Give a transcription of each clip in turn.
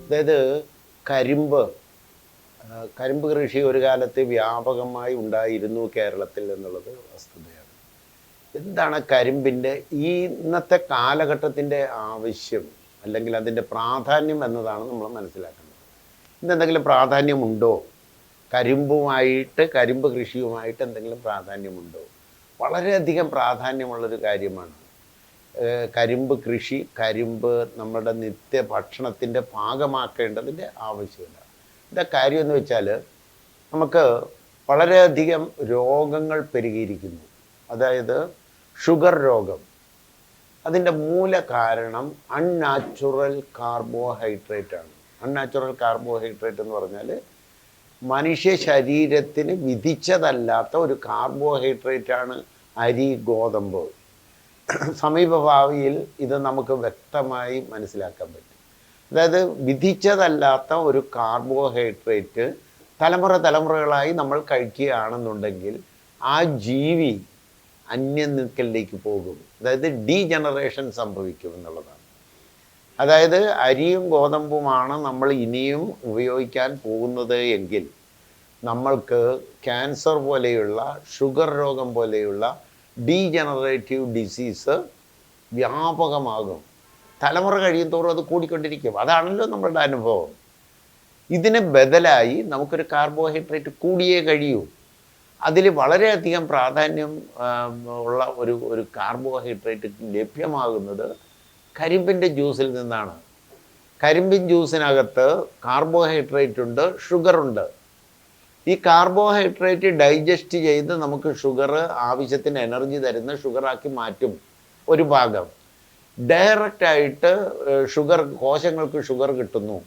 അതായത് കരിമ്പ് കരിമ്പ് കൃഷി ഒരു കാലത്ത് വ്യാപകമായി ഉണ്ടായിരുന്നു കേരളത്തിൽ എന്നുള്ളത് വസ്തുതയാണ്. എന്താണ് കരിമ്പിൻ്റെ ഈ ഇന്നത്തെ കാലഘട്ടത്തിൻ്റെ ആവശ്യം അല്ലെങ്കിൽ അതിൻ്റെ പ്രാധാന്യം എന്നതാണ് നമ്മൾ മനസ്സിലാക്കേണ്ടത്. ഇന്നെന്തെങ്കിലും പ്രാധാന്യമുണ്ടോ? കരിമ്പ് കൃഷിയുമായിട്ട് എന്തെങ്കിലും പ്രാധാന്യമുണ്ടോ? വളരെയധികം പ്രാധാന്യമുള്ളൊരു കാര്യമാണ് കരിമ്പ് കൃഷി. കരിമ്പ് നമ്മുടെ നിത്യ ഭക്ഷണത്തിൻ്റെ ഭാഗമാക്കേണ്ടതിൻ്റെ ആവശ്യമില്ല. എന്താ കാര്യം എന്ന് വെച്ചാൽ, നമുക്ക് വളരെയധികം രോഗങ്ങൾ പെരുകിയിരിക്കുന്നു. അതായത് ഷുഗർ രോഗം. അതിൻ്റെ മൂല കാരണം അൺനാച്ചുറൽ കാർബോഹൈഡ്രേറ്റ് ആണ്. അൺനാച്ചുറൽ കാർബോഹൈഡ്രേറ്റ് എന്ന് പറഞ്ഞാൽ മനുഷ്യ ശരീരത്തിന് വിധിച്ചതല്ലാത്ത ഒരു കാർബോഹൈഡ്രേറ്റാണ് അരി, ഗോതമ്പ്. സമീപഭാവിയിൽ ഇത് നമുക്ക് വ്യക്തമായി മനസ്സിലാക്കാൻ പറ്റും. അതായത് വിധിച്ചതല്ലാത്ത ഒരു കാർബോഹൈഡ്രേറ്റ് തലമുറകളായി നമ്മൾ കഴിക്കുകയാണെന്നുണ്ടെങ്കിൽ ആ ജീവി അന്യം നിൽക്കലിലേക്ക് പോകും. അതായത് ഡീജനറേഷൻ സംഭവിക്കും എന്നുള്ളതാണ്. അതായത് അരിയും ഗോതമ്പുമാണ് നമ്മൾ ഇനിയും ഉപയോഗിക്കാൻ പോകുന്നത് എങ്കിൽ നമ്മൾക്ക് ക്യാൻസർ പോലെയുള്ള, ഷുഗർ രോഗം പോലെയുള്ള ഡീജനറേറ്റീവ് ഡിസീസ് വ്യാപകമാകും. തലമുറ കഴിയും തോറും അത് കൂടിക്കൊണ്ടിരിക്കും. അതാണല്ലോ നമ്മളുടെ അനുഭവം. ഇതിന് ബദലായി നമുക്കൊരു കാർബോഹൈഡ്രേറ്റ് കൂടിയേ കഴിയൂ. അതിൽ വളരെയധികം പ്രാധാന്യം ഉള്ള ഒരു കാർബോഹൈഡ്രേറ്റ് ലഭ്യമാകുന്നത് കരിമ്പിൻ്റെ ജ്യൂസിൽ നിന്നാണ്. കരിമ്പിൻ ജ്യൂസിനകത്ത് കാർബോഹൈഡ്രേറ്റ് ഉണ്ട്, ഷുഗറുണ്ട്. ഈ കാർബോഹൈഡ്രേറ്റ് ഡൈജസ്റ്റ് ചെയ്ത് നമുക്ക് ഷുഗർ, ആവശ്യത്തിന് എനർജി തരുന്ന ഷുഗറാക്കി മാറ്റും ഒരു ഭാഗം. ഡയറക്റ്റായിട്ട് ഷുഗർ, കോശങ്ങൾക്ക് ഷുഗർ കിട്ടുന്നു.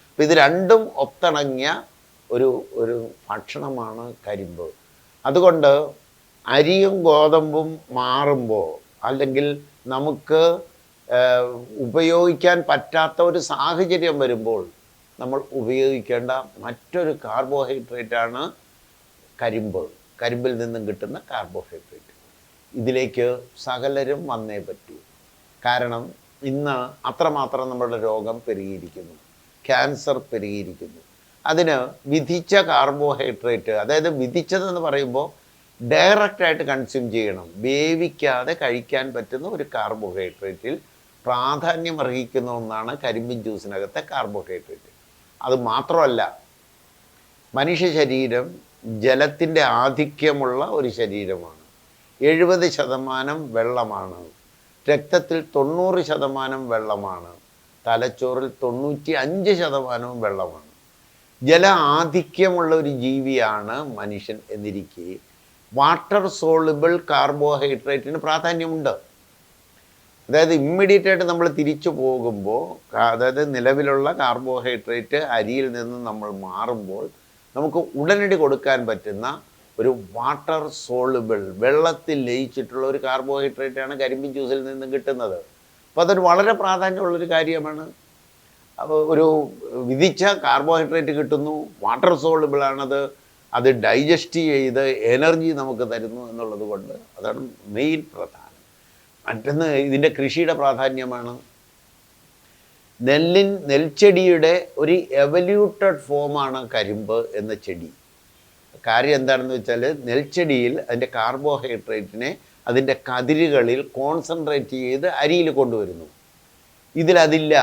അപ്പം ഇത് രണ്ടും ഒത്തിണങ്ങിയ ഒരു ഭക്ഷണമാണ് കരിമ്പ്. അതുകൊണ്ട് അരിയും ഗോതമ്പും മാറുമ്പോൾ, അല്ലെങ്കിൽ നമുക്ക് ഉപയോഗിക്കാൻ പറ്റാത്ത ഒരു സാഹചര്യം വരുമ്പോൾ നമ്മൾ ഉപയോഗിക്കേണ്ട മറ്റൊരു കാർബോഹൈഡ്രേറ്റാണ് കരിമ്പ്. കരിമ്പിൽ നിന്നും കിട്ടുന്ന കാർബോഹൈഡ്രേറ്റ്. ഇതിലേക്ക് സകലരും വന്നേ പറ്റൂ. കാരണം ഇന്ന് അത്രമാത്രം നമ്മുടെ രോഗം പെരുകിയിരിക്കുന്നു, ക്യാൻസർ പെരുകിയിരിക്കുന്നു. അതിന് വിധിച്ച കാർബോഹൈഡ്രേറ്റ്, അതായത് വിധിച്ചതെന്ന് പറയുമ്പോൾ ഡയറക്റ്റായിട്ട് കൺസ്യൂം ചെയ്യണം, വേവിക്കാതെ കഴിക്കാൻ പറ്റുന്ന ഒരു കാർബോഹൈഡ്രേറ്റിൽ പ്രാധാന്യം അർഹിക്കുന്ന ഒന്നാണ് കരിമ്പിൻ ജ്യൂസിനകത്തെ കാർബോഹൈഡ്രേറ്റ്. അത് മാത്രമല്ല, മനുഷ്യ ശരീരം ജലത്തിൻ്റെ ആധിക്യമുള്ള ഒരു ശരീരമാണ്. 70% വെള്ളമാണ്. രക്തത്തിൽ 90% വെള്ളമാണ്. തലച്ചോറിൽ 95% വെള്ളമാണ്. ജല ആധിക്യമുള്ള ഒരു ജീവിയാണ് മനുഷ്യൻ എന്നിരിക്കെ വാട്ടർ സോളുബിൾ കാർബോഹൈഡ്രേറ്റിന് പ്രാധാന്യമുണ്ട്. അതായത് ഇമ്മീഡിയറ്റ് ആയിട്ട് നമ്മൾ തിരിച്ചു പോകുമ്പോൾ, അതായത് നിലവിലുള്ള കാർബോഹൈഡ്രേറ്റ് അരിയിൽ നിന്ന് നമ്മൾ മാറുമ്പോൾ നമുക്ക് ഉടനടി കൊടുക്കാൻ പറ്റുന്ന ഒരു വാട്ടർ സോളുബിൾ, വെള്ളത്തിൽ ലയിച്ചിട്ടുള്ള ഒരു കാർബോഹൈഡ്രേറ്റാണ് കരിമ്പിൻ ജ്യൂസിൽ നിന്നും കിട്ടുന്നത്. അപ്പോൾ അതൊരു വളരെ പ്രാധാന്യമുള്ളൊരു കാര്യമാണ്. അപ്പോൾ ഒരു വിധിച്ച കാർബോഹൈഡ്രേറ്റ് കിട്ടുന്നു, വാട്ടർ സോളുബിളാണത്, അത് ഡൈജസ്റ്റ് ചെയ്ത് എനർജി നമുക്ക് തരുന്നു എന്നുള്ളത് കൊണ്ട് അതാണ് മെയിൻ പ്രധാനം. മറ്റൊന്ന് ഇതിൻ്റെ കൃഷിയുടെ പ്രാധാന്യമാണ്. നെൽച്ചെടിയുടെ ഒരു എവല്യൂട്ടഡ് ഫോമാണ് കരിമ്പ് എന്ന ചെടി. കാര്യം എന്താണെന്ന് വെച്ചാൽ, നെൽച്ചെടിയിൽ അതിൻ്റെ കാർബോഹൈഡ്രേറ്റിനെ അതിൻ്റെ കതിരുകളിൽ കോൺസെൻട്രേറ്റ് ചെയ്ത് അരിയിൽ കൊണ്ടുവരുന്നു. ഇതിലതില്ല.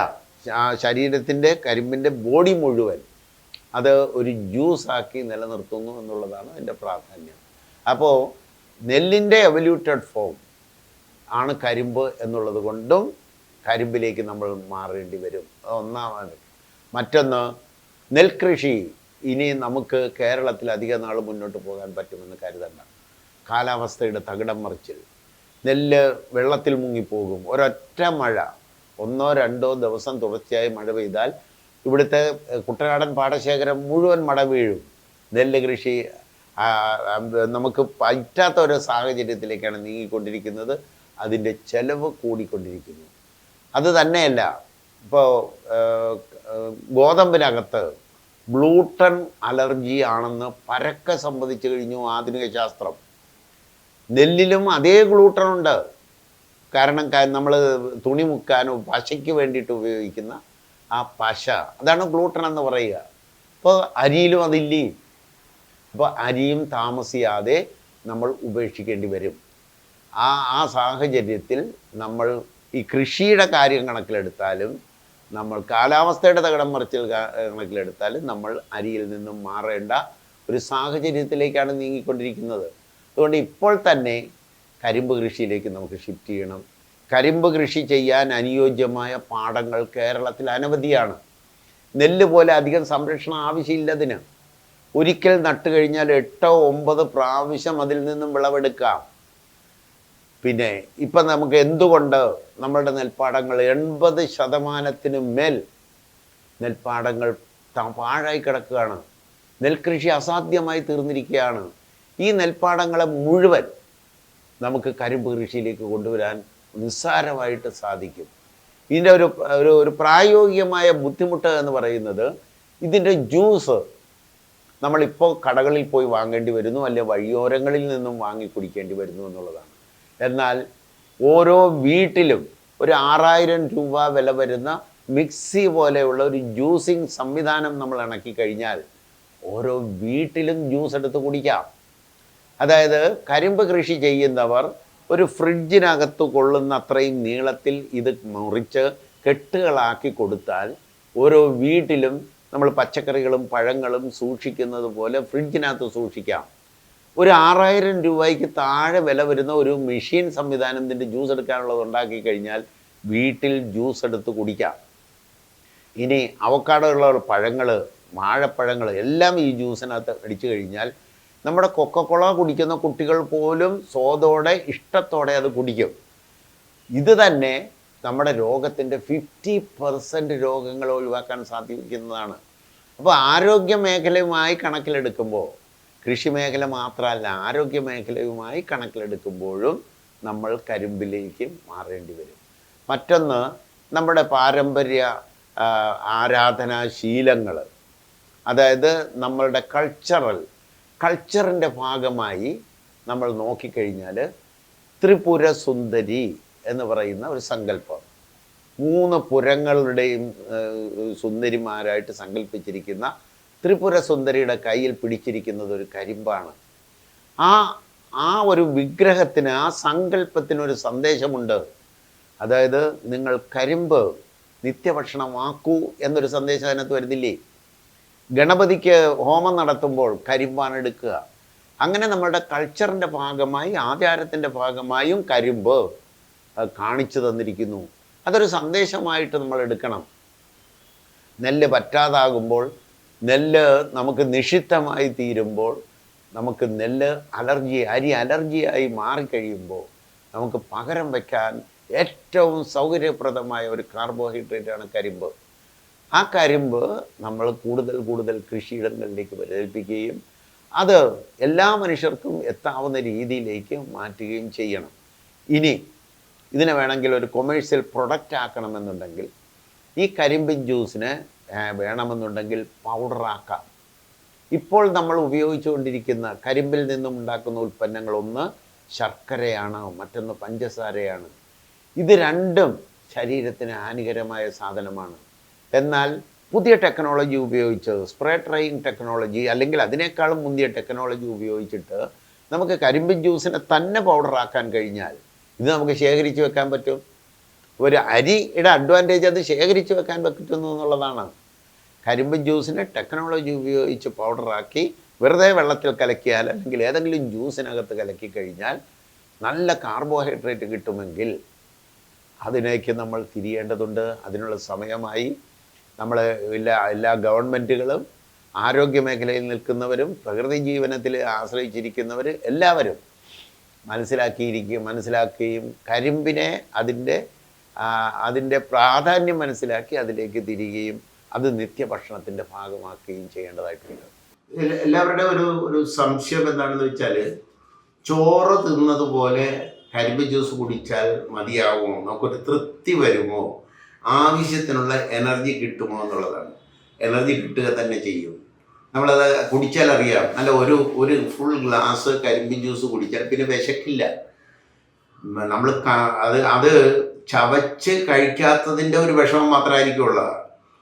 ശരീരത്തിൻ്റെ കരിമ്പിൻ്റെ ബോഡി മുഴുവൻ അത് ഒരു ജ്യൂസാക്കി നിലനിർത്തുന്നു എന്നുള്ളതാണ് അതിൻ്റെ പ്രാധാന്യം. അപ്പോൾ നെല്ലിൻ്റെ എവല്യൂട്ടഡ് ഫോം ആണ് കരിമ്പ് എന്നുള്ളത് കൊണ്ടും കരിമ്പിലേക്ക് നമ്മൾ മാറേണ്ടി വരും. ഒന്നാമത്. മറ്റൊന്ന്, നെൽകൃഷി ഇനി നമുക്ക് കേരളത്തിൽ അധിക നാൾ മുന്നോട്ട് പോകാൻ പറ്റുമെന്ന് കരുതണ്ട. കാലാവസ്ഥയുടെ തകിടം മറിച്ചിൽ നെല്ല് വെള്ളത്തിൽ മുങ്ങിപ്പോകും. ഒരൊറ്റ മഴ, 1-2 ദിവസം തുടർച്ചയായി മഴ പെയ്താൽ ഇവിടുത്തെ കുട്ടനാടൻ പാടശേഖരം മുഴുവൻ മട വീഴും. നെല്ല് കൃഷി നമുക്ക് പറ്റാത്ത ഒരു സാഹചര്യത്തിലേക്കാണ് നീങ്ങിക്കൊണ്ടിരിക്കുന്നത്. അതിൻ്റെ ചെലവ് കൂടിക്കൊണ്ടിരിക്കുന്നു. അത് തന്നെയല്ല, ഇപ്പോൾ ഗോതമ്പിനകത്ത് ഗ്ലൂട്ടൻ അലർജി ആണെന്ന് പരക്കെ സമ്മതിച്ചു കഴിഞ്ഞു ആധുനിക ശാസ്ത്രം. നെല്ലിലും അതേ ഗ്ലൂട്ടനുണ്ട്. കാരണം നമ്മൾ തുണി മുക്കാനോ പശയ്ക്ക് വേണ്ടിയിട്ട് ഉപയോഗിക്കുന്ന ആ പശ, അതാണ് ഗ്ലൂട്ടൻ എന്ന് പറയുക. ഇപ്പോൾ അരിയിലും അതില്ലേ. അപ്പോൾ അരിയും താമസിയാതെ നമ്മൾ ഉപേക്ഷിക്കേണ്ടി വരും. ആ സാഹചര്യത്തിൽ നമ്മൾ ഈ കൃഷിയുടെ കാര്യം കണക്കിലെടുത്താലും, നമ്മൾ കാലാവസ്ഥയുടെ തകിടം മറിച്ചിൽ കണക്കിലെടുത്താലും നമ്മൾ അരിയിൽ നിന്നും മാറേണ്ട ഒരു സാഹചര്യത്തിലേക്കാണ് നീങ്ങിക്കൊണ്ടിരിക്കുന്നത്. അതുകൊണ്ട് ഇപ്പോൾ തന്നെ കരിമ്പ് കൃഷിയിലേക്ക് നമുക്ക് ഷിഫ്റ്റ് ചെയ്യണം. കരിമ്പ് കൃഷി ചെയ്യാൻ അനുയോജ്യമായ പാടങ്ങൾ കേരളത്തിൽ അനവധിയാണ്. നെല്ല് പോലെ അധികം സംരക്ഷണം ആവശ്യമില്ലതിന്. ഒരിക്കൽ നട്ട് കഴിഞ്ഞാൽ 8-9 പ്രാവശ്യം അതിൽ നിന്നും വിളവെടുക്കാം. പിന്നെ ഇപ്പം നമുക്ക് എന്തുകൊണ്ട് നമ്മളുടെ നെൽപ്പാടങ്ങൾ 80% മേൽ നെൽപ്പാടങ്ങൾ പാഴായി കിടക്കുകയാണ്? നെൽകൃഷി അസാധ്യമായി തീർന്നിരിക്കുകയാണ്. ഈ നെൽപ്പാടങ്ങളെ മുഴുവൻ നമുക്ക് കരിമ്പ് കൃഷിയിലേക്ക് കൊണ്ടുവരാൻ നിസ്സാരമായിട്ട് സാധിക്കും. ഇതിൻ്റെ ഒരു പ്രായോഗികമായ ബുദ്ധിമുട്ട് എന്ന് പറയുന്നത്, ഇതിൻ്റെ ജ്യൂസ് നമ്മളിപ്പോൾ കടകളിൽ പോയി വാങ്ങേണ്ടി വരുന്നു, അല്ലെങ്കിൽ വഴിയോരങ്ങളിൽ നിന്നും വാങ്ങി കുടിക്കേണ്ടി വരുന്നു എന്നുള്ളതാണ്. എന്നാൽ ഓരോ വീട്ടിലും ഒരു 6000 രൂപ വില വരുന്ന മിക്സി പോലെയുള്ള ഒരു ജ്യൂസിങ് സംവിധാനം നമ്മൾ ഇണക്കി കഴിഞ്ഞാൽ ഓരോ വീട്ടിലും ജ്യൂസ് എടുത്ത് കുടിക്കാം. അതായത് കരിമ്പ് കൃഷി ചെയ്യുന്നവർ ഒരു ഫ്രിഡ്ജിനകത്ത് കൊള്ളുന്ന അത്രയും നീളത്തിൽ ഇത് മുറിച്ച് കെട്ടുകളാക്കി കൊടുത്താൽ ഓരോ വീട്ടിലും നമ്മൾ പച്ചക്കറികളും പഴങ്ങളും സൂക്ഷിക്കുന്നത് പോലെ ഫ്രിഡ്ജിനകത്ത് സൂക്ഷിക്കാം. ഒരു 6000 രൂപയ്ക്ക് താഴെ വില വരുന്ന ഒരു മെഷീൻ സംവിധാനം ഇതിൻ്റെ ജ്യൂസ് എടുക്കാനുള്ളത് ഉണ്ടാക്കി കഴിഞ്ഞാൽ വീട്ടിൽ ജ്യൂസ് എടുത്ത് കുടിക്കാം. ഇനി അവക്കാഡോയുള്ള പഴങ്ങൾ, വാഴപ്പഴങ്ങൾ എല്ലാം ഈ ജ്യൂസിനകത്ത് അടിച്ചു കഴിഞ്ഞാൽ നമ്മുടെ കൊക്കക്കോള കുടിക്കുന്ന കുട്ടികൾ പോലും സ്വാദോടെ ഇഷ്ടത്തോടെ അത് കുടിക്കും. ഇത് തന്നെ നമ്മുടെ രോഗത്തിൻ്റെ 50% രോഗങ്ങൾ ഒഴിവാക്കാൻ സാധിക്കുന്നതാണ്. അപ്പോൾ ആരോഗ്യ മേഖലയുമായി കണക്കിലെടുക്കുമ്പോൾ, കൃഷി മേഖല മാത്രമല്ല ആരോഗ്യ മേഖലയുമായി കണക്കിലെടുക്കുമ്പോഴും നമ്മൾ കരിമ്പിലേക്ക് മാറേണ്ടി വരും. മറ്റൊന്ന്, നമ്മുടെ പാരമ്പര്യ ആരാധനാശീലങ്ങൾ, അതായത് നമ്മളുടെ കൾച്ചറിൻ്റെ ഭാഗമായി നമ്മൾ നോക്കിക്കഴിഞ്ഞാൽ ത്രിപുര സുന്ദരി എന്ന് പറയുന്ന ഒരു സങ്കല്പം, 3 പുരങ്ങളുടെയും സുന്ദരിമാരായിട്ട് സങ്കല്പിച്ചിരിക്കുന്ന ത്രിപുര സുന്ദരിയുടെ കയ്യിൽ പിടിച്ചിരിക്കുന്നത് ഒരു കരിമ്പാണ്. ആ ഒരു വിഗ്രഹത്തിന്, ആ സങ്കല്പത്തിനൊരു സന്ദേശമുണ്ട്. അതായത് നിങ്ങൾ കരിമ്പ് നിത്യഭക്ഷണമാക്കൂ എന്നൊരു സന്ദേശം അതിനകത്ത് വരുന്നില്ലേ? ഗണപതിക്ക് ഹോമം നടത്തുമ്പോൾ കരിമ്പാണ് എടുക്കുക. അങ്ങനെ നമ്മുടെ കൾച്ചറിൻ്റെ ഭാഗമായി, ആചാരത്തിൻ്റെ ഭാഗമായും കരിമ്പ് കാണിച്ചു തന്നിരിക്കുന്നു. അതൊരു സന്ദേശമായിട്ട് നമ്മൾ എടുക്കണം. നെല്ല് പറ്റാതാകുമ്പോൾ, നെല്ല് നമുക്ക് നിഷിദ്ധമായി തീരുമ്പോൾ, നമുക്ക് നെല്ല് അരി അലർജിയായി മാറിക്കഴിയുമ്പോൾ നമുക്ക് പകരം വയ്ക്കാൻ ഏറ്റവും സൗകര്യപ്രദമായ ഒരു കാർബോഹൈഡ്രേറ്റാണ് കരിമ്പ്. ആ കരിമ്പ് നമ്മൾ കൂടുതൽ കൃഷിയിടങ്ങളിലേക്ക് പരിചരിപ്പിക്കുകയും അത് എല്ലാ മനുഷ്യർക്കും എത്താവുന്ന രീതിയിലേക്ക് മാറ്റുകയും ചെയ്യണം. ഇനി ഇതിനെ വേണമെങ്കിൽ ഒരു കൊമേഴ്സ്യൽ പ്രൊഡക്റ്റ് ആക്കണമെന്നുണ്ടെങ്കിൽ, ഈ കരിമ്പിൻ ജ്യൂസിന് വേണമെന്നുണ്ടെങ്കിൽ പൗഡറാക്കാം. ഇപ്പോൾ നമ്മൾ ഉപയോഗിച്ചുകൊണ്ടിരിക്കുന്ന കരിമ്പിൽ നിന്നും ഉണ്ടാക്കുന്ന ഉൽപ്പന്നങ്ങൾ, ഒന്ന് ശർക്കരയാണ്, മറ്റൊന്ന് പഞ്ചസാരയാണ്. ഇത് രണ്ടും ശരീരത്തിന് ഹാനികരമായ സാധനമാണ്. എന്നാൽ പുതിയ ടെക്നോളജി ഉപയോഗിച്ച്, സ്പ്രേ ഡ്രൈയിങ് ടെക്നോളജി അല്ലെങ്കിൽ അതിനേക്കാളും മുന്തിയ ടെക്നോളജി ഉപയോഗിച്ചിട്ട് നമുക്ക് കരിമ്പിൻ ജ്യൂസിനെ തന്നെ പൗഡറാക്കാൻ കഴിഞ്ഞാൽ ഇത് നമുക്ക് ശേഖരിച്ച് വെക്കാൻ പറ്റും. ഒരു അരിയുടെ അഡ്വാൻറ്റേജ് അത് ശേഖരിച്ച് വെക്കാൻ പറ്റുന്നു എന്നുള്ളതാണ്. കരിമ്പിൻ ജ്യൂസിനെ ടെക്നോളജി ഉപയോഗിച്ച് പൗഡറാക്കി വെറുതെ വെള്ളത്തിൽ കലക്കിയാൽ, അല്ലെങ്കിൽ ഏതെങ്കിലും ജ്യൂസിനകത്ത് കലക്കി കഴിഞ്ഞാൽ നല്ല കാർബോഹൈഡ്രേറ്റ് കിട്ടുമെങ്കിൽ അതിലേക്ക് നമ്മൾ തിരിയേണ്ടതുണ്ട്. അതിനുള്ള സമയമായി. നമ്മൾ എല്ലാ ഗവൺമെൻറ്റുകളും, ആരോഗ്യ മേഖലയിൽ നിൽക്കുന്നവരും, പ്രകൃതി ജീവനത്തിൽ ആശ്രയിച്ചിരിക്കുന്നവർ എല്ലാവരും മനസ്സിലാക്കുകയും കരിമ്പിനെ അതിൻ്റെ പ്രാധാന്യം മനസ്സിലാക്കി അതിലേക്ക് തിരികുകയും അത് നിത്യഭക്ഷണത്തിൻ്റെ ഭാഗമാക്കുകയും ചെയ്യേണ്ടതായിട്ടുണ്ട്. എല്ലാവരുടെയും ഒരു സംശയം എന്താണെന്ന് വെച്ചാൽ, ചോറ് തിന്നതുപോലെ കരിമ്പ് ജ്യൂസ് കുടിച്ചാൽ മതിയാവുമോ, നമുക്കൊരു തൃപ്തി വരുമോ, ആവശ്യത്തിനുള്ള എനർജി കിട്ടുമോ എന്നുള്ളതാണ്. എനർജി കിട്ടുക തന്നെ ചെയ്യും. നമ്മളത് കുടിച്ചാൽ അറിയാം. നല്ല ഒരു ഫുൾ ഗ്ലാസ് കരിമ്പിൻ ജ്യൂസ് കുടിച്ചാൽ പിന്നെ വിശക്കില്ല. നമ്മൾ അത് ചവച്ച് കഴിക്കാത്തതിൻ്റെ ഒരു വിഷമം മാത്രമായിരിക്കുമുള്ള.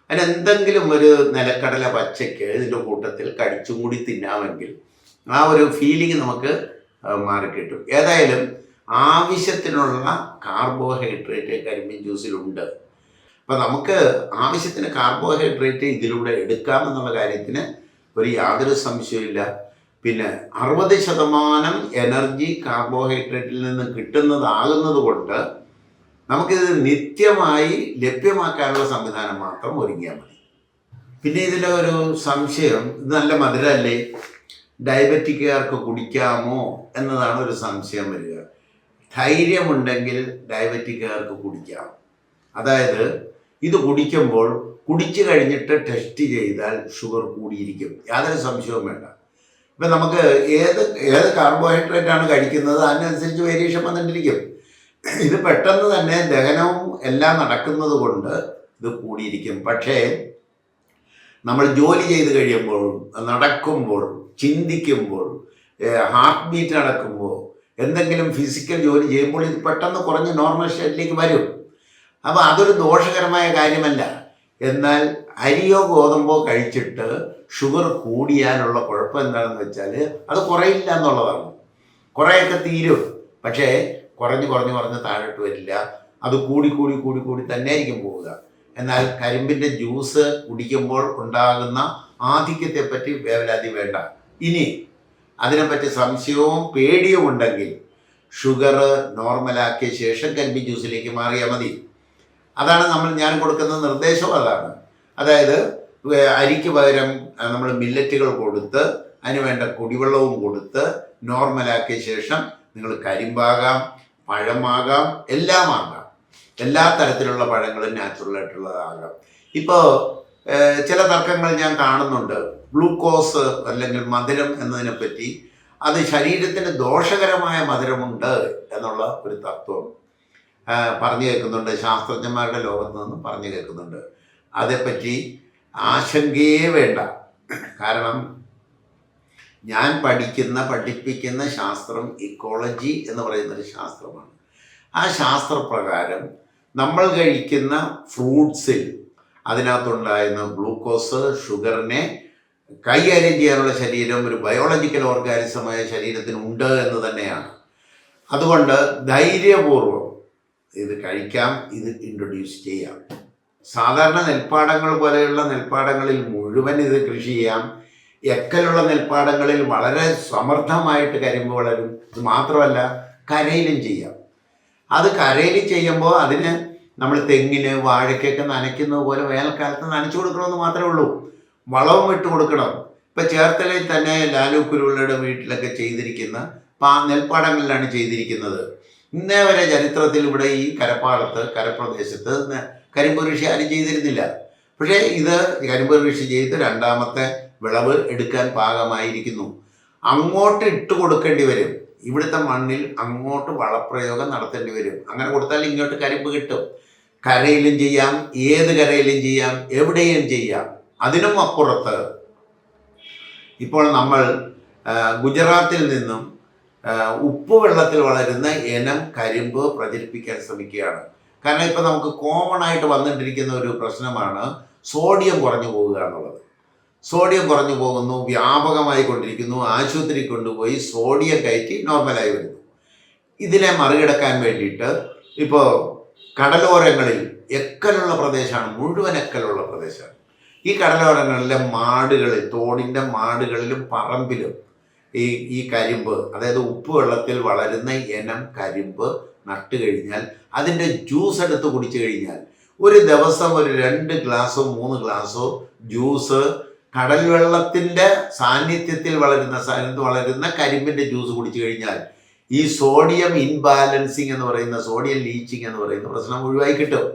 അതിനെന്തെങ്കിലും ഒരു നിലക്കടല പച്ചയ്ക്ക് ഇതിൻ്റെ കൂട്ടത്തിൽ കടിച്ചും കൂടി തിന്നാമെങ്കിൽ ആ ഒരു ഫീലിംഗ് നമുക്ക് മാറിക്കിട്ടും. ഏതായാലും ആവശ്യത്തിനുള്ള കാർബോഹൈഡ്രേറ്റ് കരിമ്പിൻ ജ്യൂസിലുണ്ട്. അപ്പം നമുക്ക് ആവശ്യത്തിന് കാർബോഹൈഡ്രേറ്റ് ഇതിലൂടെ എടുക്കാമെന്നുള്ള കാര്യത്തിന് യാതൊരു സംശയമില്ല. പിന്നെ 60% എനർജി കാർബോഹൈഡ്രേറ്റിൽ നിന്ന് കിട്ടുന്നതാകുന്നത് കൊണ്ട് നമുക്കിത് നിത്യമായി ലഭ്യമാക്കാനുള്ള സംവിധാനം മാത്രം ഒരുങ്ങിയാൽ മതി. പിന്നെ ഇതിലെ ഒരു സംശയം, ഇത് നല്ല മധുരമല്ലേ, ഡയബറ്റിക്കുകാർക്ക് കുടിക്കാമോ എന്നതാണ് ഒരു സംശയം വരിക. ധൈര്യമുണ്ടെങ്കിൽ ഡയബറ്റിക്കുകാർക്ക് കുടിക്കാം. അതായത് ഇത് കുടിക്കുമ്പോൾ കുടിച്ചു കഴിഞ്ഞിട്ട് ടെസ്റ്റ് ചെയ്താൽ ഷുഗർ കൂടിയിരിക്കും, യാതൊരു സംശയവും വേണ്ട. ഇപ്പം നമുക്ക് ഏത് കാർബോഹൈഡ്രേറ്റ് ആണ് കഴിക്കുന്നത് അതിനനുസരിച്ച് വേരിയേഷൻ വന്നിട്ടിരിക്കും. ഇത് പെട്ടെന്ന് തന്നെ ദഹനവും എല്ലാം നടക്കുന്നത് കൊണ്ട് ഇത് കൂടിയിരിക്കും. പക്ഷേ നമ്മൾ ജോലി ചെയ്ത് കഴിയുമ്പോൾ, നടക്കുമ്പോൾ, ചിന്തിക്കുമ്പോൾ, ഹാർട്ട് ബീറ്റ് നടക്കുമ്പോൾ, എന്തെങ്കിലും ഫിസിക്കൽ ജോലി ചെയ്യുമ്പോൾ ഇത് പെട്ടെന്ന് കുറഞ്ഞ് നോർമൽ സ്റ്റേറ്റിലേക്ക് വരും. അപ്പോൾ അതൊരു ദോഷകരമായ കാര്യമല്ല. എന്നാൽ അരിയോ ഗോതമ്പോ കഴിച്ചിട്ട് ഷുഗർ കൂടിയാലുള്ള കുഴപ്പം എന്താണെന്ന് വെച്ചാൽ അത് കുറയില്ല എന്നുള്ളതാണ്. കുറേയൊക്കെ തീരും, പക്ഷേ കുറഞ്ഞ് താഴോട്ട് വരില്ല. അത് കൂടി തന്നെ ആയിരിക്കും പോവുക. എന്നാൽ കരിമ്പിൻ്റെ ജ്യൂസ് കുടിക്കുമ്പോൾ ഉണ്ടാകുന്ന ആധിക്യത്തെപ്പറ്റി വേവലാതി വേണ്ട. ഇനി അതിനെപ്പറ്റി സംശയവും പേടിയും ഉണ്ടെങ്കിൽ ഷുഗർ നോർമലാക്കിയ ശേഷം കരിമ്പിൻ ജ്യൂസിലേക്ക് മാറിയാൽ മതി. അതാണ് ഞാൻ കൊടുക്കുന്ന നിർദ്ദേശം. അതാണ്, അതായത് അരിക്ക് പകരം നമ്മൾ മില്ലറ്റുകൾ കൊടുത്ത് അതിന് വേണ്ട കുടിവെള്ളവും കൊടുത്ത് നോർമലാക്കിയ ശേഷം നിങ്ങൾ കരിമ്പാകാം, പഴമാകാം, എല്ലാം ആകാം. എല്ലാ തരത്തിലുള്ള പഴങ്ങളും നാച്ചുറലായിട്ടുള്ളതാകാം. ഇപ്പോൾ ചില തർക്കങ്ങൾ ഞാൻ കാണുന്നുണ്ട്. ഗ്ലൂക്കോസ് അല്ലെങ്കിൽ മധുരം എന്നതിനെപ്പറ്റി, അത് ശരീരത്തിന് ദോഷകരമായ മധുരമുണ്ട് എന്നുള്ള ഒരു തത്വം പറഞ്ഞു കേൾക്കുന്നുണ്ട്. ശാസ്ത്രജ്ഞന്മാരുടെ ലോകത്ത് നിന്ന് പറഞ്ഞു കേൾക്കുന്നുണ്ട്. അതേപ്പറ്റി ആശങ്കയേ വേണ്ട. കാരണം ഞാൻ പഠിപ്പിക്കുന്ന ശാസ്ത്രം ഇക്കോളജി എന്ന് പറയുന്നൊരു ശാസ്ത്രമാണ്. ആ ശാസ്ത്രപ്രകാരം നമ്മൾ കഴിക്കുന്ന ഫ്രൂട്ട്സിൽ അതിനകത്തുണ്ടായിരുന്ന ഗ്ലൂക്കോസ് ഷുഗറിനെ കൈകാര്യം ചെയ്യാനുള്ള ശരീരം ഒരു ബയോളജിക്കൽ ഓർഗാനിസമായ ശരീരത്തിനുണ്ട് എന്ന് തന്നെയാണ്. അതുകൊണ്ട് ധൈര്യപൂർവ്വം ഇത് കഴിക്കാം, ഇത് ഇൻട്രൊഡ്യൂസ് ചെയ്യാം. സാധാരണ നെൽപ്പാടങ്ങൾ പോലെയുള്ള നെൽപ്പാടങ്ങളിൽ മുഴുവൻ ഇത് കൃഷി ചെയ്യാം. എക്കലുള്ള നെൽപ്പാടങ്ങളിൽ വളരെ സമൃദ്ധമായിട്ട് കരിമ്പ് വളരും. ഇത് മാത്രമല്ല, കരയിലും ചെയ്യാം. അത് കരയിൽ ചെയ്യുമ്പോൾ അതിന് നമ്മൾ തെങ്ങിന് വാഴയ്ക്കൊക്കെ നനയ്ക്കുന്നത് പോലെ വേനൽക്കാലത്ത് നനച്ചു കൊടുക്കണമെന്ന് മാത്രമേ ഉള്ളൂ. വളവും ഇട്ട് കൊടുക്കണം. ഇപ്പം ചേർത്തലയിൽ തന്നെ ലാലു കുരുവിളയുടെ വീട്ടിലൊക്കെ ചെയ്തിരിക്കുന്ന നെൽപ്പാടങ്ങളിലാണ് ചെയ്തിരിക്കുന്നത്. ഇന്നേ വരെ ചരിത്രത്തിൽ ഇവിടെ ഈ കരപ്രദേശത്ത് കരിമ്പ് കൃഷി ആരും ചെയ്തിരുന്നില്ല. പക്ഷേ ഇത് കരിമ്പ് കൃഷി ചെയ്ത് രണ്ടാമത്തെ വിളവ് എടുക്കാൻ പാകമായിരിക്കുന്നു. അങ്ങോട്ട് ഇട്ട് കൊടുക്കേണ്ടി വരും. ഇവിടുത്തെ മണ്ണിൽ അങ്ങോട്ട് വളപ്രയോഗം നടത്തേണ്ടി വരും. അങ്ങനെ കൊടുത്താൽ ഇങ്ങോട്ട് കരിമ്പ് കിട്ടും. കരയിലും ചെയ്യാം, ഏത് കരയിലും ചെയ്യാം, എവിടെയും ചെയ്യാം. അതിനും അപ്പുറത്ത് ഇപ്പോൾ നമ്മൾ ഗുജറാത്തിൽ നിന്നും ഉപ്പുവെള്ളത്തിൽ വളരുന്ന ഇനം കരിമ്പ് പ്രചരിപ്പിക്കാൻ ശ്രമിക്കുകയാണ്. കാരണം ഇപ്പം നമുക്ക് കോമൺ ആയിട്ട് വന്നിട്ടിരിക്കുന്ന ഒരു പ്രശ്നമാണ് സോഡിയം കുറഞ്ഞു പോവുക എന്നുള്ളത്. സോഡിയം കുറഞ്ഞു പോകുന്നു, വ്യാപകമായി കൊണ്ടിരിക്കുന്നു. ആശുപത്രി കൊണ്ടുപോയി സോഡിയം കയറ്റി നോർമലായി വരുന്നു. ഇതിനെ മറികടക്കാൻ വേണ്ടിയിട്ട് ഇപ്പോൾ കടലോരങ്ങളിൽ എക്കലുള്ള പ്രദേശമാണ്, മുഴുവൻ എക്കലുള്ള പ്രദേശമാണ്. ഈ കടലോരങ്ങളിലെ മാടുകളിൽ, തോടിൻ്റെ മാടുകളിലും പറമ്പിലും ഈ കരിമ്പ്, അതായത് ഉപ്പ് വെള്ളത്തിൽ വളരുന്ന ഇനം കരിമ്പ് നട്ട് കഴിഞ്ഞാൽ അതിൻ്റെ ജ്യൂസ് എടുത്ത് കുടിച്ചു കഴിഞ്ഞാൽ ഒരു ദിവസം ഒരു 2 ഗ്ലാസോ 3 ഗ്ലാസോ ജ്യൂസ് കടൽ വെള്ളത്തിൻ്റെ സാന്നിധ്യത്തിൽ വളരുന്ന കരിമ്പിൻ്റെ ജ്യൂസ് കുടിച്ചു കഴിഞ്ഞാൽ ഈ സോഡിയം ഇൻബാലൻസിങ് എന്ന് പറയുന്ന, സോഡിയം ലീച്ചിങ് എന്ന് പറയുന്ന പ്രശ്നം ഒഴിവായി കിട്ടും.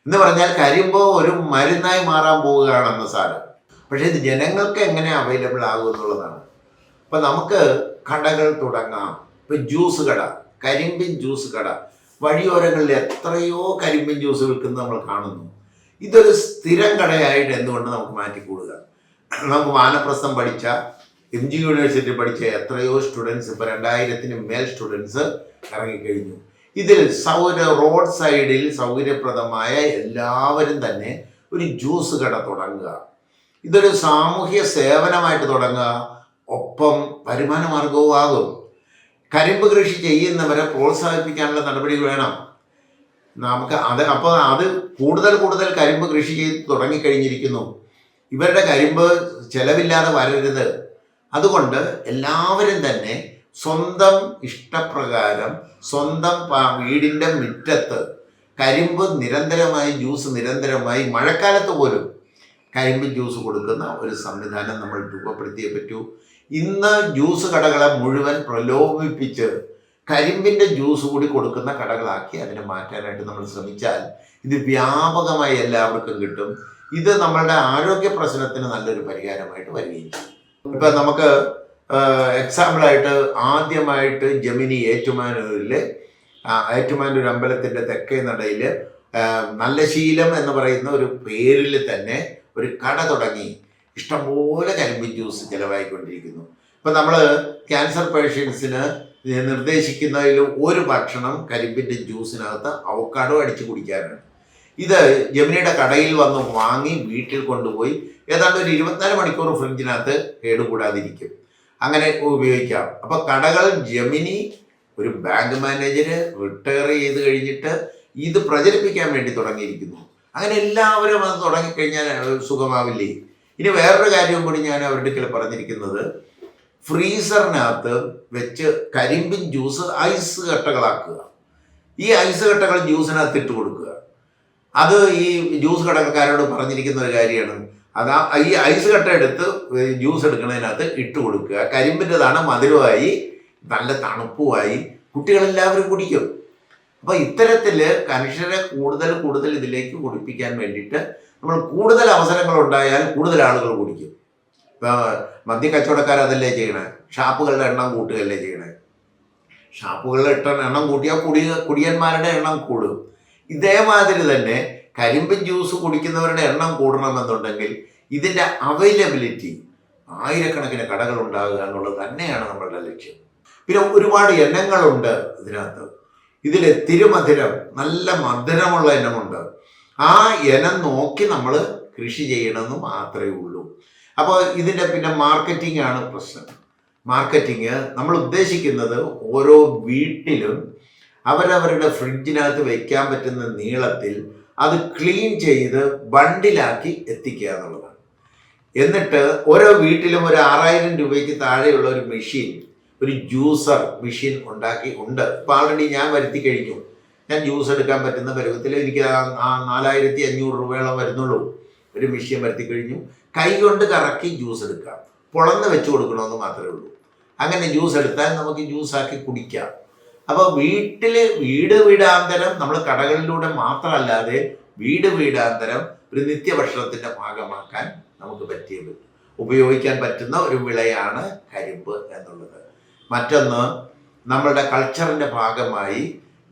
എന്ന് പറഞ്ഞാൽ കരിമ്പ് ഒരു മരുന്നായി മാറാൻ പോവുകയാണെന്ന് സാരം. പക്ഷേ ഇത് ജനങ്ങൾക്ക് എങ്ങനെ അവൈലബിൾ ആകും എന്നുള്ളതാണ്. അപ്പം നമുക്ക് കടകൾ തുടങ്ങാം. ഇപ്പം ജ്യൂസ് കട, കരിമ്പിൻ ജ്യൂസ് കട, വഴിയോരങ്ങളിൽ എത്രയോ കരിമ്പിൻ ജ്യൂസ് വിൽക്കുന്നത് നമ്മൾ കാണുന്നു. ഇതൊരു സ്ഥിരം കടയായിട്ട് എന്തുകൊണ്ട് നമുക്ക് മാറ്റിക്കൂടുക? നമുക്ക് വാനപ്രസ്ഥം പഠിച്ച, MG യൂണിവേഴ്സിറ്റി പഠിച്ച എത്രയോ സ്റ്റുഡൻസ്, ഇപ്പോൾ 2000-ന് മേൽ സ്റ്റുഡൻസ് ഇറങ്ങിക്കഴിഞ്ഞു. ഇതിൽ റോഡ് സൈഡിൽ സൗകര്യപ്രദമായ എല്ലാവരും തന്നെ ഒരു ജ്യൂസ് കട തുടങ്ങുക. ഇതൊരു സാമൂഹ്യ സേവനമായിട്ട് തുടങ്ങുക, ഒപ്പം വരുമാന മാർഗവും ആകും. കരിമ്പ് കൃഷി ചെയ്യുന്നവരെ പ്രോത്സാഹിപ്പിക്കാനുള്ള നടപടി വേണം നമുക്ക്. അപ്പോൾ അത് കൂടുതൽ കരിമ്പ് കൃഷി ചെയ്ത് തുടങ്ങിക്കഴിഞ്ഞിരിക്കുന്നു. ഇവരുടെ കരിമ്പ് ചെലവില്ലാതെ വരരുത്. അതുകൊണ്ട് എല്ലാവരും തന്നെ സ്വന്തം ഇഷ്ടപ്രകാരം സ്വന്തം വീടിൻ്റെ മുറ്റത്ത് കരിമ്പ് നിരന്തരമായി ജ്യൂസ് നിരന്തരമായി മഴക്കാലത്ത് പോലും കരിമ്പ് ജ്യൂസ് കൊടുക്കുന്ന ഒരു സംവിധാനം നമ്മൾ രൂപപ്പെടുത്തിയേ പറ്റൂ. ഇന്ന് ജ്യൂസ് കടകളെ മുഴുവൻ പ്രലോഭിപ്പിച്ച് കരിമ്പിൻ്റെ ജ്യൂസ് കൂടി കൊടുക്കുന്ന കടകളാക്കി അതിനെ മാറ്റാനായിട്ട് നമ്മൾ ശ്രമിച്ചാൽ ഇത് വ്യാപകമായി എല്ലാവർക്കും കിട്ടും. ഇത് നമ്മളുടെ ആരോഗ്യ പ്രശ്നത്തിന് നല്ലൊരു പരിഹാരമായിട്ട് വരികയും ചെയ്യും. ഇപ്പം നമുക്ക് എക്സാമ്പിളായിട്ട് ആദ്യമായിട്ട് ജമിനി ഏറ്റുമാനൂർ അമ്പലത്തിൻ്റെ തെക്കേ നടയിൽ നല്ല ശീലം എന്ന് പറയുന്ന ഒരു പേരിൽ തന്നെ ഒരു കട തുടങ്ങി ഇഷ്ടംപോലെ കരിമ്പിൻ ജ്യൂസ് ചിലവായിക്കൊണ്ടിരിക്കുന്നു. ഇപ്പം നമ്മൾ ക്യാൻസർ പേഷ്യൻസിന് നിർദ്ദേശിക്കുന്നതിൽ ഒരു ഭക്ഷണം കരിമ്പിൻ്റെ ജ്യൂസിനകത്ത് അവക്കാഡോ അടിച്ച് കുടിക്കാനാണ്. ഇത് ജമിനിയുടെ കടയിൽ വന്ന് വാങ്ങി വീട്ടിൽ കൊണ്ടുപോയി ഏതാണ്ട് ഒരു 24 മണിക്കൂർ ഫ്രിഡ്ജിനകത്ത് കേടുകൂടാതിരിക്കും. അങ്ങനെ ഉപയോഗിക്കാം. അപ്പോൾ കടകൾ ജമിനി ഒരു ബാങ്ക് മാനേജർ റിട്ടയർ ചെയ്ത് കഴിഞ്ഞിട്ട് ഇത് പ്രചരിപ്പിക്കാൻ വേണ്ടി തുടങ്ങിയിരിക്കുന്നു. അങ്ങനെ എല്ലാവരും അത് തുടങ്ങിക്കഴിഞ്ഞാൽ സുഖമാവില്ലേ? ഇനി വേറൊരു കാര്യം കൂടി ഞാൻ അവരുടെ അടുക്കൽ പറഞ്ഞിരിക്കുന്നത്, ഫ്രീസറിനകത്ത് വെച്ച് കരിമ്പിൻ ജ്യൂസ് ഐസ് കട്ടകളാക്കുക. ഈ ഐസ് കട്ടകൾ ജ്യൂസിനകത്ത് ഇട്ട് കൊടുക്കുക. അത് ഈ ജ്യൂസ് കടക്കാരോട് പറഞ്ഞിരിക്കുന്ന ഒരു കാര്യമാണ്. ഈ ഐസ് കട്ട എടുത്ത് ജ്യൂസ് എടുക്കുന്നതിനകത്ത് ഇട്ട് കൊടുക്കുക. കരിമ്പിൻ്റെതാണ്, മധുരമായി നല്ല തണുപ്പുമായി, കുട്ടികളെല്ലാവരും കുടിക്കും. അപ്പോൾ ഇത്തരത്തിൽ മനുഷ്യരെ കൂടുതൽ ഇതിലേക്ക് കുടിപ്പിക്കാൻ വേണ്ടിയിട്ട് നമ്മൾ കൂടുതൽ അവസരങ്ങൾ ഉണ്ടായാൽ കൂടുതൽ ആളുകൾ കുടിക്കും. ഇപ്പോൾ മദ്യ കച്ചവടക്കാർ അതല്ലേ ചെയ്യണേ, ഷാപ്പുകളുടെ എണ്ണം കൂട്ടുകയല്ലേ ചെയ്യണേ. ഷാപ്പുകളുടെ എണ്ണം കൂട്ടിയാൽ കുടിയന്മാരുടെ എണ്ണം കൂടും. ഇതേമാതിരി തന്നെ കരിമ്പിൻ ജ്യൂസ് കുടിക്കുന്നവരുടെ എണ്ണം കൂടണമെന്നുണ്ടെങ്കിൽ ഇതിൻ്റെ അവൈലബിലിറ്റി ആയിരക്കണക്കിന് കടകൾ ഉണ്ടാകുക എന്നുള്ളത് തന്നെയാണ് നമ്മളുടെ ലക്ഷ്യം. പിന്നെ ഒരുപാട് ഇനങ്ങളുണ്ട് ഇതിനകത്ത്. ഇതിൽ തിരുമധുരം, നല്ല മധുരമുള്ള ഇനമുണ്ട്. ആ ഇനം നോക്കി നമ്മൾ കൃഷി ചെയ്യണമെന്ന് മാത്രമേ ഉള്ളൂ. അപ്പോൾ ഇതിൻ്റെ പിന്നെ മാർക്കറ്റിംഗ് ആണ് പ്രശ്നം. മാർക്കറ്റിംഗ് നമ്മൾ ഉദ്ദേശിക്കുന്നത് ഓരോ വീട്ടിലും അവരവരുടെ ഫ്രിഡ്ജിനകത്ത് വയ്ക്കാൻ പറ്റുന്ന നീളത്തിൽ അത് ക്ലീൻ ചെയ്ത് ബണ്ടിലാക്കി എത്തിക്കുക എന്നുള്ളതാണ്. എന്നിട്ട് ഓരോ വീട്ടിലും ഒരു 6000 രൂപയ്ക്ക് താഴെയുള്ള ഒരു മെഷീൻ, ഒരു ജ്യൂസർ മെഷീൻ ഉണ്ട്. ഇപ്പോൾ ആൾറെഡി ഞാൻ വരുത്തി കഴിഞ്ഞു. ഞാൻ ജ്യൂസ് എടുക്കാൻ പറ്റുന്ന പരുവത്തിൽ എനിക്ക് 4500 രൂപയോളം വരുന്നുള്ളൂ. ഒരു മെഷീൻ വരുത്തി കഴിഞ്ഞു. കൈ കൊണ്ട് കറക്കി ജ്യൂസ് എടുക്കാം. പൊളന്ന് വെച്ച് കൊടുക്കണമെന്ന് മാത്രമേ ഉള്ളൂ. അങ്ങനെ ജ്യൂസ് എടുത്താൽ നമുക്ക് ജ്യൂസാക്കി കുടിക്കാം. അപ്പോൾ വീടാന്തരം നമ്മൾ കടകളിലൂടെ മാത്രമല്ലാതെ വീടാന്തരം ഒരു നിത്യഭക്ഷണത്തിൻ്റെ ഭാഗമാക്കാൻ നമുക്ക് ഉപയോഗിക്കാൻ പറ്റുന്ന ഒരു വിളയാണ് കരിമ്പ് എന്നുള്ളത്. മറ്റൊന്ന്, നമ്മളുടെ കൾച്ചറിൻ്റെ ഭാഗമായി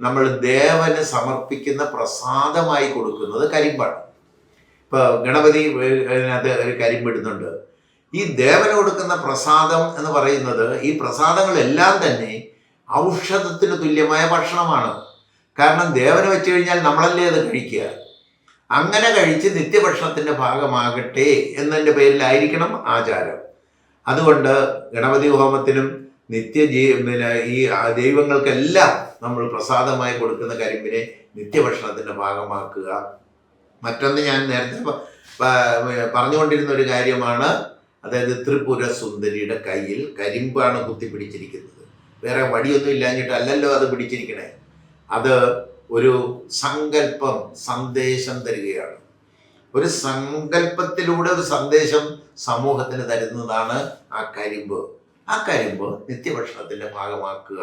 നമ്മൾ ദേവന് സമർപ്പിക്കുന്ന പ്രസാദമായി കൊടുക്കുന്നത് കരിമ്പാണ്. ഇപ്പോൾ ഗണപതി അതിനകത്ത് ഒരു കരിമ്പിടുന്നുണ്ട്. ഈ ദേവന് കൊടുക്കുന്ന പ്രസാദം എന്ന് പറയുന്നത്, ഈ പ്രസാദങ്ങളെല്ലാം തന്നെ ഔഷധത്തിന് തുല്യമായ ഭക്ഷണമാണ്. കാരണം ദേവന് വെച്ച് കഴിഞ്ഞാൽ നമ്മളല്ലേ അത് കഴിക്കുക. അങ്ങനെ കഴിച്ച് നിത്യഭക്ഷണത്തിൻ്റെ ഭാഗമാകട്ടെ എന്നതിൻ്റെ പേരിലായിരിക്കണം ആചാരം. അതുകൊണ്ട് ഗണപതി ഹോമത്തിനും ഈ ദൈവങ്ങൾക്കെല്ലാം നമ്മൾ പ്രസാദമായി കൊടുക്കുന്ന കരിമ്പിനെ നിത്യഭക്ഷണത്തിൻ്റെ ഭാഗമാക്കുക. മറ്റൊന്ന് ഞാൻ നേരത്തെ പറഞ്ഞുകൊണ്ടിരുന്ന ഒരു കാര്യമാണ്, അതായത് ത്രിപുര സുന്ദരിയുടെ കയ്യിൽ കരിമ്പാണ് കുത്തിപ്പിടിച്ചിരിക്കുന്നത്. വേറെ വടിയൊന്നും ഇല്ലാഞ്ഞിട്ടല്ലല്ലോ അത് പിടിച്ചിരിക്കണേ. അത് ഒരു സങ്കല്പം, സന്ദേശം തരികയാണ്. ഒരു സങ്കല്പത്തിലൂടെ ഒരു സന്ദേശം സമൂഹത്തിന് തരുന്നതാണ് ആ കരിമ്പ്. ആ കരിമ്പ് നിത്യഭക്ഷണത്തിൻ്റെ ഭാഗമാക്കുക.